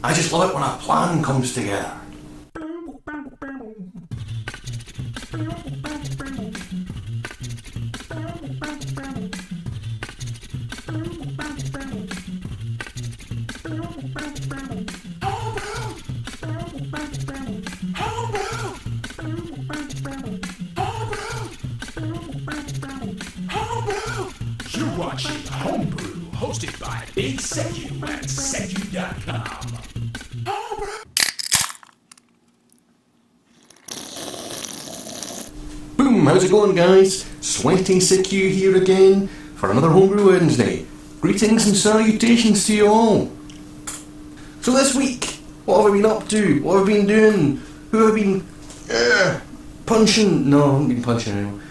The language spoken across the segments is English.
I just love it when a plan comes together. You're watching Homebrew, hosted by Big Secu at secu.com. Boom, how's it going, guys? Sweaty Secu here again for another Homebrew Wednesday. Greetings and salutations to you all. So this week, what have I been up to? What have I been doing? Who have I been punching? No, I haven't been punching anyone.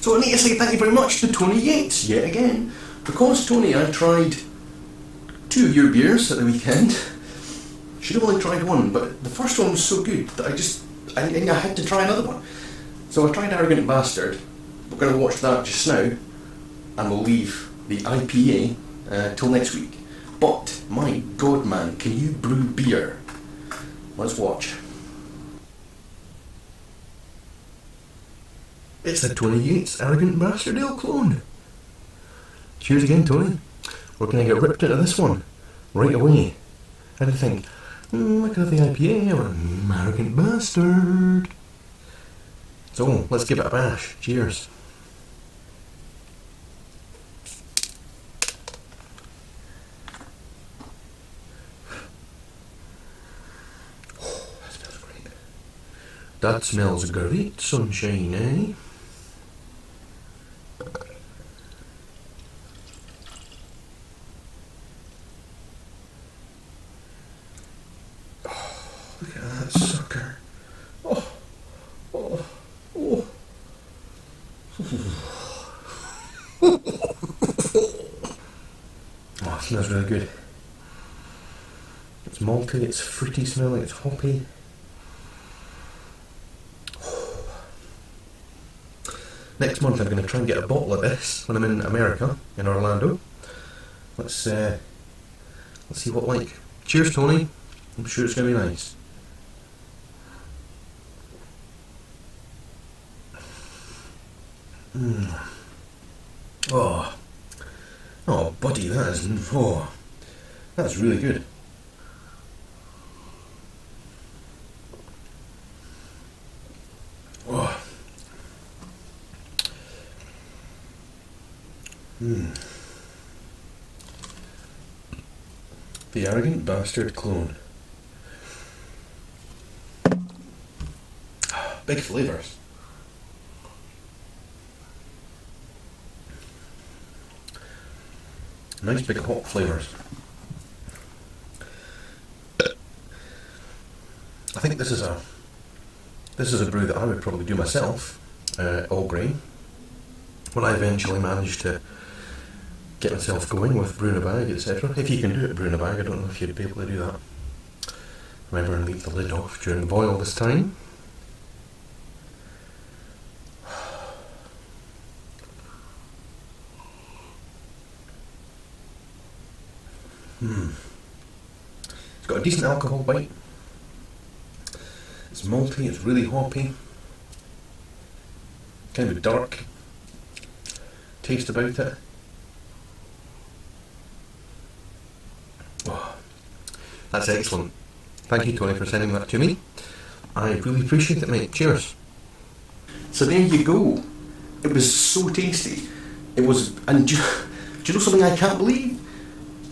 So I need to say thank you very much to Tony Yates yet again. Because Tony, I tried 2 of your beers at the weekend. Should have only tried one, but the first one was so good that I had to try another one. So I tried Arrogant Bastard. We're going to watch that just now, and we'll leave the IPA till next week. But my God, man, can you brew beer? Let's watch. It's the Tony Yates Arrogant Bastard Ale clone. Cheers again, Tony. We're going to get ripped into this one right away. How do you think? Look at the IPA, Arrogant Bastard. So, let's give it a bash. Cheers. Oh, that smells great. That smells great, sunshine, eh? Look at that sucker. Oh, oh, oh. Oh, it smells really good. It's malty, it's fruity smelling, it's hoppy. Next month I'm going to try and get a bottle of this when I'm in America, in Orlando. Let's see what like. Cheers, Tony. I'm sure it's going to be nice. Oh, oh, buddy, that's really good. Oh, the Arrogant Bastard clone. Big flavours. Nice big hop flavours. I think this is a brew that I would probably do myself, all grain. When I eventually manage to get myself going with brewing a bag, etc. If you can do it brewing a bag, I don't know if you'd be able to do that. Remember and leave the lid off during the boil this time. It's got a decent alcohol bite. It's malty, it's really hoppy. Kind of a dark taste about it. Oh, that's excellent. Thank you, Tony, for sending that to me. I really appreciate it, mate. Cheers. So there you go. It was so tasty. It was, and do you know something I can't believe?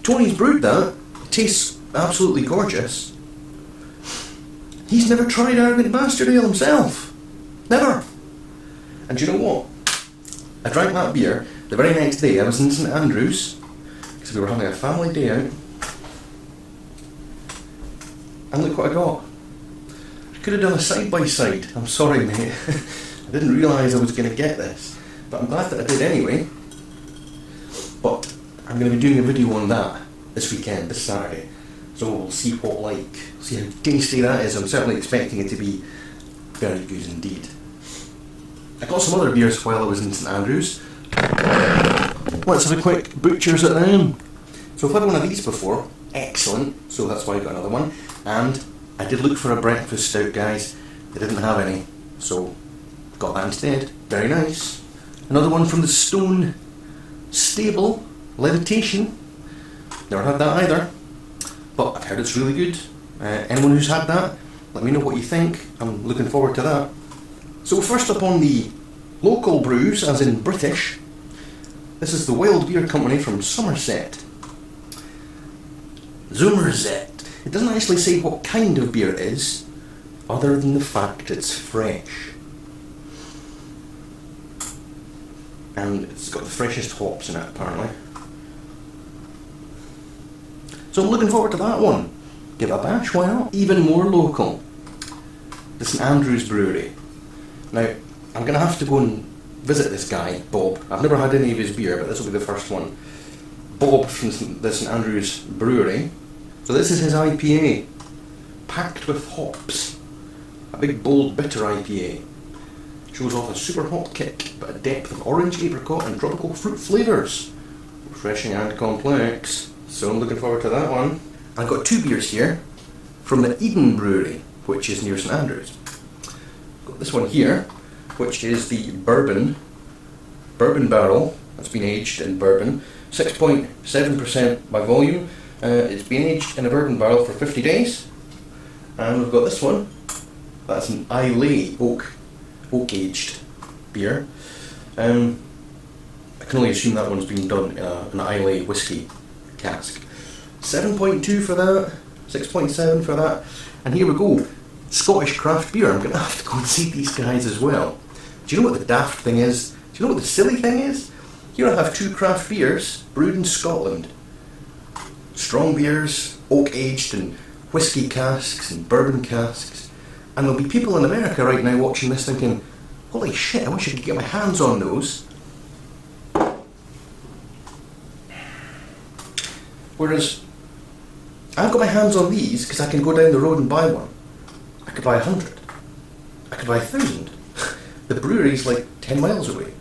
Tony's brewed that. It tastes absolutely gorgeous. He's never tried Arrogant Bastard Ale himself. Never. And do you know what? I drank that beer the very next day. I was in St Andrews because we were having a family day out. And look what I got. I could have done a side by side. I'm sorry, mate. I didn't realise I was going to get this. But I'm glad that I did anyway. But I'm going to be doing a video on that this weekend, this Saturday. So we'll see see how tasty that is. I'm certainly expecting it to be very good indeed. I got some other beers while I was in St Andrews. Let's have a quick butchers at them. So I've had one of these before. excellent, so that's why I got another one. And I did look for a breakfast stout, guys. They didn't have any, so got that instead. Very nice. Another one from the Stone Stable, Levitation. Never had that either, but I've heard it's really good. Anyone who's had that, let me know what you think. I'm looking forward to that. So first up on the local brews, as in British, this is the Wild Beer Company from Somerset. Somerset. It doesn't actually say what kind of beer it is, other than the fact it's fresh. And it's got the freshest hops in it, apparently. So I'm looking forward to that one. Give it a bash, why not? Even more local. The St Andrews Brewery. Now, I'm going to have to go and visit this guy, Bob. I've never had any of his beer, but this will be the first one. Bob from the St Andrews Brewery. So this is his IPA, packed with hops. A big, bold, bitter IPA. Shows off a super hop kick, but a depth of orange, apricot and tropical fruit flavours. Refreshing and complex. So I'm looking forward to that one. I've got two beers here from the Eden Brewery, which is near St Andrews. Got this one here, which is the bourbon barrel that's been aged in bourbon, 6.7% by volume. It's been aged in a bourbon barrel for 50 days. And we've got this one, that's an Islay oak aged beer. I can only assume that one's been done in an Islay whiskey cask. 7.2 for that, 6.7 for that, and here we go. Scottish craft beer. I'm going to have to go and see these guys as well. Do you know what the daft thing is? Do you know what the silly thing is? Here I have two craft beers brewed in Scotland. Strong beers, oak aged in whiskey casks and bourbon casks. And there'll be people in America right now watching this thinking, holy shit, I wish I could get my hands on those. Whereas I've got my hands on these because I can go down the road and buy one. I could buy 100. I could buy 1,000. The brewery's like 10 miles away.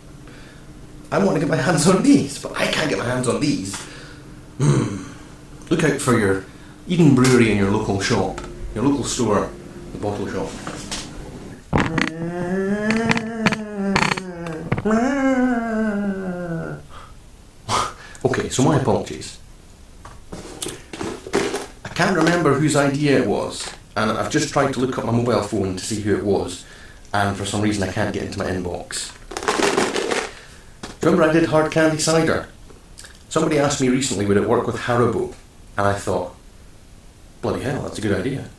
I want to get my hands on these, but I can't get my hands on these. Look out for your Eden Brewery in your local shop, your local store, the bottle shop. Okay, so my apologies. I can't remember whose idea it was, and I've just tried to look up my mobile phone to see who it was, and for some reason I can't get into my inbox. Remember I did hard candy cider? Somebody asked me recently would it work with Haribo, and I thought, bloody hell, that's a good idea.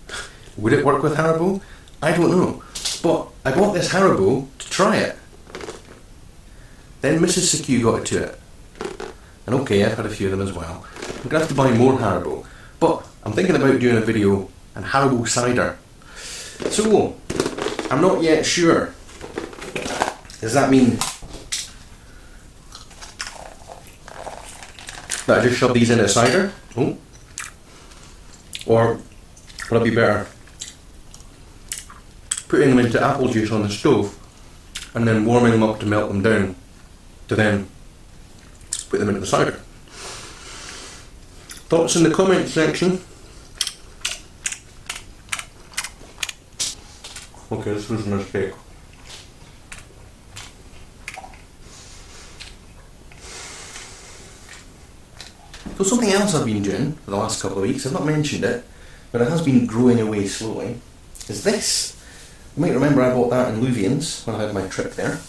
Would it work with Haribo? I don't know, but I bought this Haribo to try it. Then Mrs. Secu got it to it. And okay, I've had a few of them as well. I'm going to have to buy more Haribo, but I'm thinking about doing a video on Haribo cider. So, I'm not yet sure. Does that mean that I just shove these in a cider? Oh. Or would it be better putting them into apple juice on the stove and then warming them up to melt them down to then put them into the cider? Thoughts in the comment section. Okay, this was a mistake. So something else I've been doing for the last couple of weeks, I've not mentioned it, but it has been growing away slowly, is this. You might remember I bought that in Louvians when I had my trip there.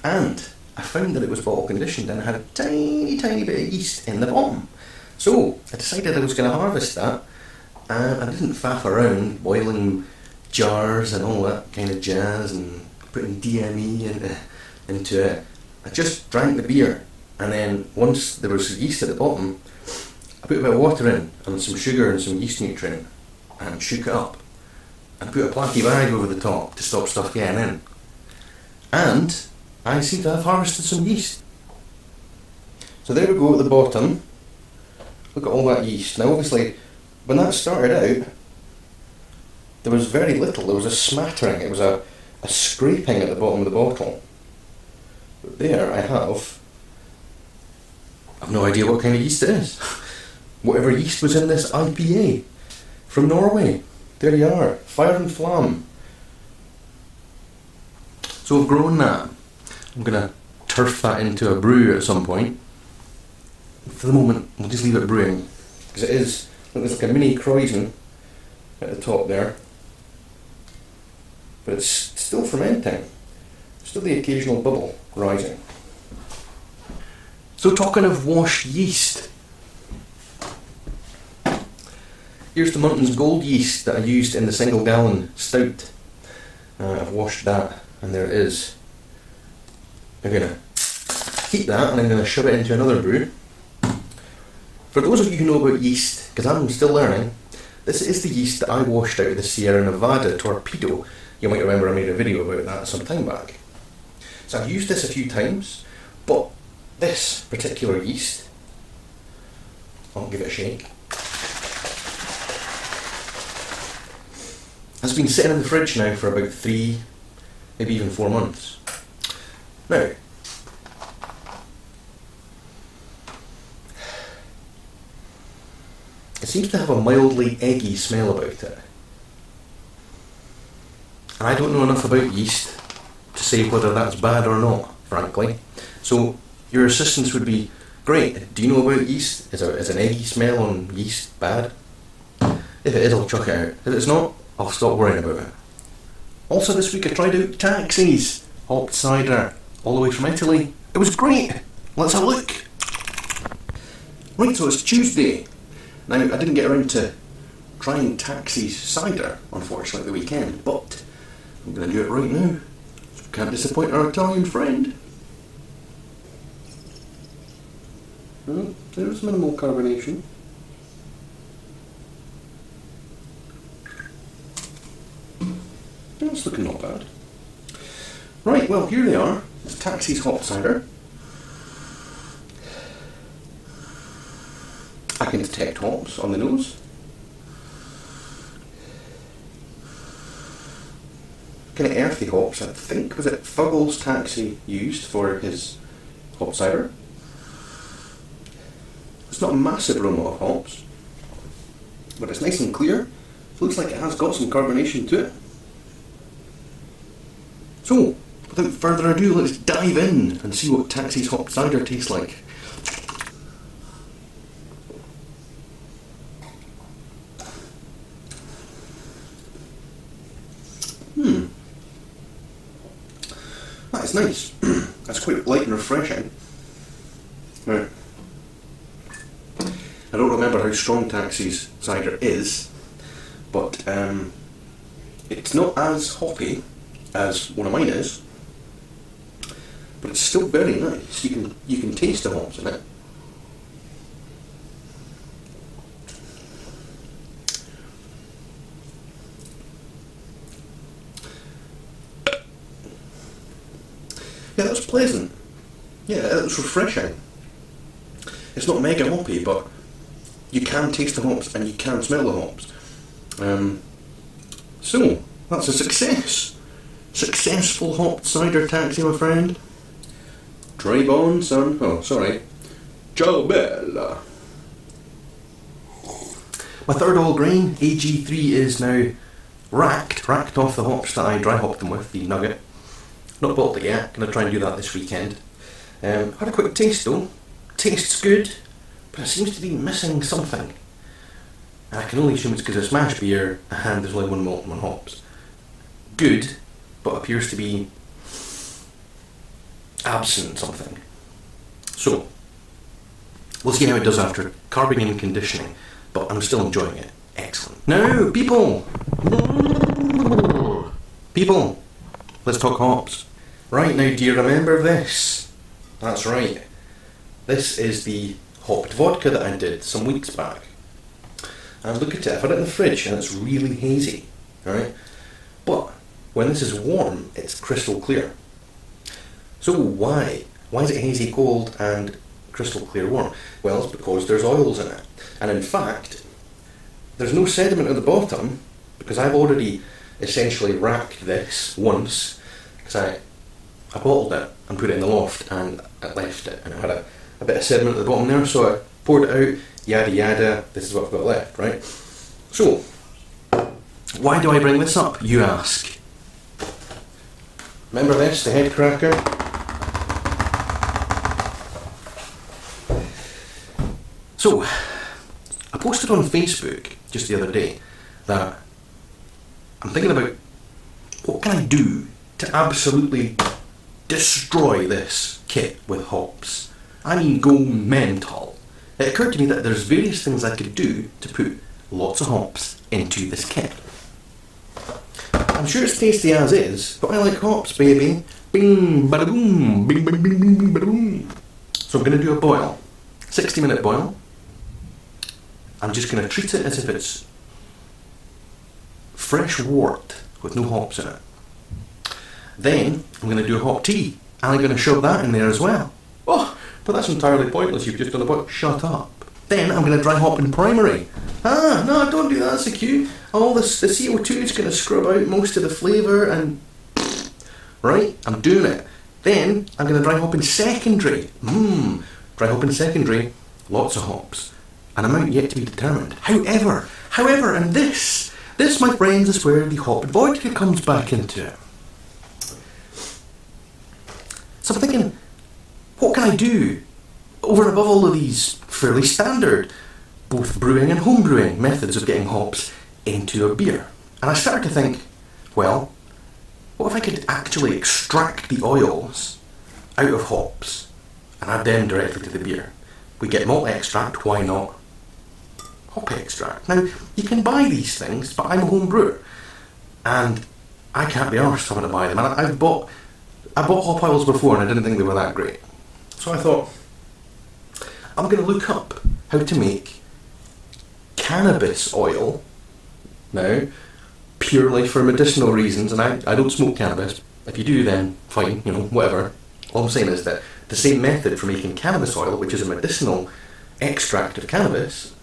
And I found that it was bottle conditioned and it had a tiny, tiny bit of yeast in the bottom. So I decided I was going to harvest that, and I didn't faff around boiling jars and all that kind of jazz and putting DME into it. I just drank the beer, and then once there was yeast at the bottom, I put a bit of water in and some sugar and some yeast nutrient and shook it up and put a placky bag over the top to stop stuff getting in. And I seem to have harvested some yeast. So there we go at the bottom. Look at all that yeast. Now obviously, when that started out, there was very little. There was a smattering. It was a scraping at the bottom of the bottle. But there I have no idea what kind of yeast it is. whatever yeast was in this IPA from Norway. There you are, fire and flam. So I've grown that. I'm going to turf that into a brew at some point. For the moment, we'll just leave it brewing, because it is, there's like a mini Kreuzen at the top there, but it's still fermenting, still the occasional bubble rising. So talking of washed yeast, here's the Muntons Gold yeast that I used in the single gallon stout. I've washed that, and there it is. I'm going to heat that and I'm going to shove it into another brew. For those of you who know about yeast, because I'm still learning, this is the yeast that I washed out of the Sierra Nevada torpedo. You might remember I made a video about that some time back. So I've used this a few times, but this particular yeast, I'll give it a shake, has been sitting in the fridge now for about 3, maybe even 4 months. Now, it seems to have a mildly eggy smell about it. And I don't know enough about yeast to say whether that's bad or not, frankly. So your assistance would be great. Do you know about yeast? Is an eggy smell on yeast bad? If it is, I'll chuck it out. If it's not, I'll stop worrying about it. Also this week I tried out Taxis hopped cider, all the way from Italy. It was great. Let's have a look. Right, so it's Tuesday. Now, I didn't get around to trying Taxis cider, unfortunately, the weekend, but I'm going to do it right now. So we can't disappoint our Italian friend. Well, there's minimal carbonation. It's looking not bad. Right, well, here they are. It's Taxis hop cider. I can detect hops on the nose. Kind of earthy hops, I think. Was it Fuggles Taxi used for his hop cider? It's not a massive aroma of hops, but it's nice and clear. Looks like it has got some carbonation to it. So, without further ado, let's dive in and see what Taxis hop cider tastes like. That's nice. That's quite light and refreshing. Right. I don't remember how strong Taxis cider is, but it's not as hoppy as one of mine is, but it's still very nice. You can taste the hops in it. Yeah, that was pleasant. Yeah, it was refreshing. It's not mega hoppy, but you can taste the hops and you can smell the hops. So, that's a success. Successful hopped cider Taxi, my friend. Drive on, son. Oh, sorry. Ciao, bella. My third all grain, AG3, is now racked off the hops that I dry hopped them with, the nugget. Not bottled it yet, gonna try and do that this weekend. Had a quick taste though. Tastes good, but it seems to be missing something. And I can only assume it's because it's mash beer and there's only one malt and one hops. Good, but appears to be absent something. So, we'll see how it does after carboning and conditioning, but I'm still enjoying it. Excellent. Now, people! People! Let's talk hops. Right, now do you remember this? That's right. This is the hopped vodka that I did some weeks back. And look at it, I've had it in the fridge and it's really hazy. Alright? But when this is warm, it's crystal clear. So why? Why is it hazy cold and crystal clear warm? Well, it's because there's oils in it. And in fact, there's no sediment at the bottom because I've already essentially racked this once because I bottled it and put it in the loft and I left it and it had a bit of sediment at the bottom there, so I poured it out yada yada, this is what I've got left, right? So, why do I bring this up, you ask? Remember this, the head cracker? So, I posted on Facebook just the other day that I'm thinking about what can I do to absolutely destroy this kit with hops. I mean, go mental. It occurred to me that there's various things I could do to put lots of hops into this kit. I'm sure it's tasty as is, but I like hops, baby. Bing, bada boom, bing, bing, bing, bing, bing, bada boom. So I'm going to do a boil, 60-minute boil. I'm just going to treat it as if it's fresh wort with no hops in it. Then I'm going to do a hop tea, and I'm going to shove that in there as well. Oh, but that's entirely pointless. You've just done a boil. Shut up. Then I'm going to dry hop in primary. Ah, no, don't do that, so cute. All the CO2 is going to scrub out most of the flavour and... Right, I'm doing it. Then I'm going to dry hop in secondary. Dry hop in secondary, lots of hops. An amount yet to be determined. However, and this, my friends, is where the hop vodka comes back into it. So I'm thinking, what can I do over and above all of these fairly standard, both brewing and home brewing methods of getting hops into a beer? And I started to think, well, what if I could actually extract the oils out of hops and add them directly to the beer? We get malt extract, why not hop extract? Now, you can buy these things, but I'm a home brewer and I can't be arsed having to buy them. And I bought hop oils before and I didn't think they were that great. So I thought, I'm going to look up how to make cannabis oil now, purely for medicinal reasons, and I don't smoke cannabis. If you do, then fine, you know, whatever. All I'm saying is that the same method for making cannabis oil, which is a medicinal extract of cannabis,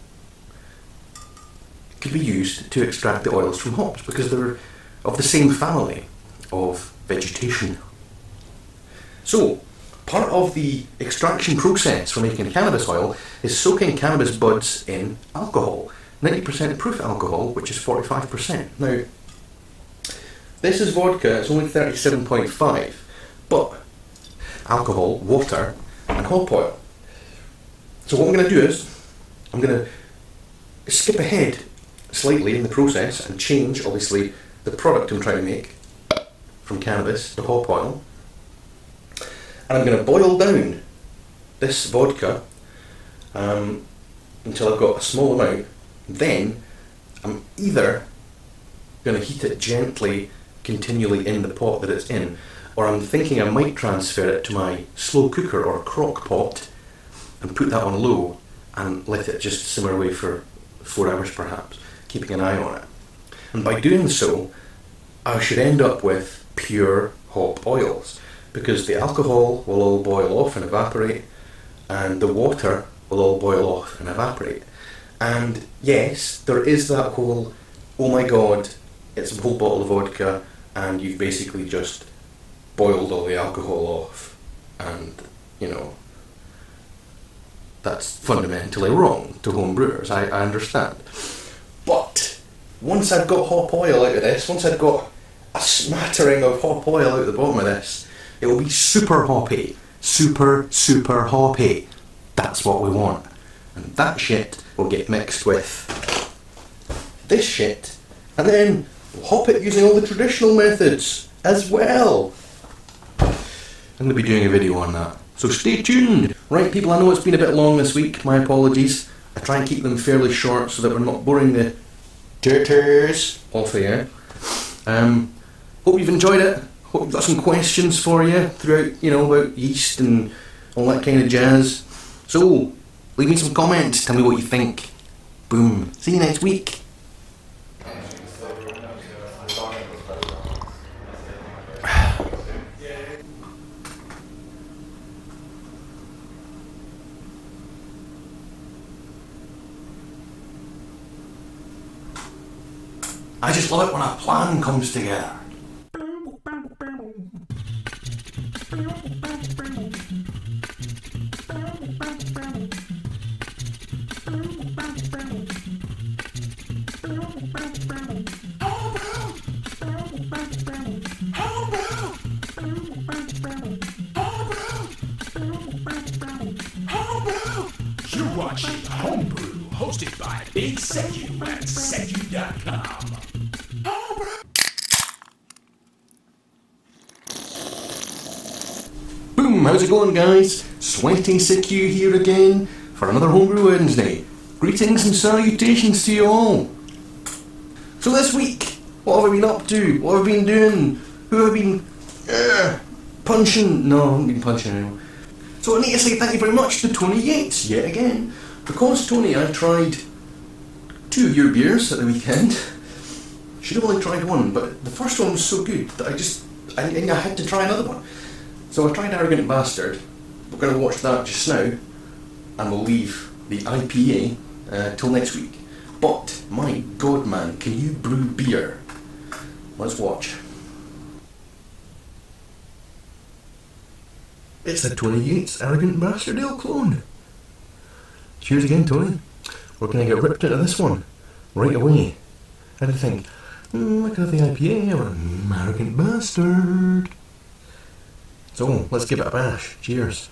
could be used to extract the oils from hops, because they're of the same family of vegetation. So, part of the extraction process for making cannabis oil is soaking cannabis buds in alcohol, 90% proof alcohol, which is 45%. Now, this is vodka, it's only 37.5, but alcohol, water, and hop oil. So what I'm going to do is, I'm going to skip ahead slightly in the process and change, obviously, the product I'm trying to make from cannabis to hop oil. And I'm going to boil down this vodka until I've got a small amount. Then I'm either going to heat it gently, continually in the pot that it's in, or I'm thinking I might transfer it to my slow cooker or crock pot and put that on low and let it just simmer away for 4 hours perhaps, keeping an eye on it. And by doing so, I should end up with pure hop oils, because the alcohol will all boil off and evaporate, and the water will all boil off and evaporate. And yes, there is that whole, oh my god, it's a whole bottle of vodka and you've basically just boiled all the alcohol off, and, you know, that's fundamentally wrong to home brewers, I understand. But once I've got hop oil out of this, once I've got a smattering of hop oil out the bottom of this, it will be super hoppy. Super hoppy. That's what we want. And that shit will get mixed with this shit, and then we'll hop it using all the traditional methods as well. I'm going to be doing a video on that, so stay tuned. Right people, I know it's been a bit long this week, my apologies. I try and keep them fairly short so that we're not boring the turters off the air. Hope you've enjoyed it. Hope I've got some questions for you throughout, you know, about yeast and all that kind of jazz. So, leave me some comments, tell me what you think. Boom. See you next week. I just love it when a plan comes together. Brew. watching Homebrew, hosted by Big Secu at secu.com. Boom, how's it going, guys? Sweaty Secu here again for another Homebrew Wednesday. Greetings and salutations to you all. So this week, what have I been up to? What have I been doing? Who have I been punching? No, I haven't been punching anyone. So I need to say thank you very much to Tony Yates yet again. Because Tony, I tried 2 of your beers at the weekend. Should have only tried one, but the first one was so good that I had to try another one. So I tried Arrogant Bastard. We're going to watch that just now, and we'll leave the IPA till next week. But my God, man, can you brew beer? Let's watch. It's the Tony Yates Arrogant Bastard Ale clone. Cheers again, Tony. We're going to get ripped into this one right away. How do you think? I could have the IPA or Arrogant Bastard. So let's give it a bash. Cheers.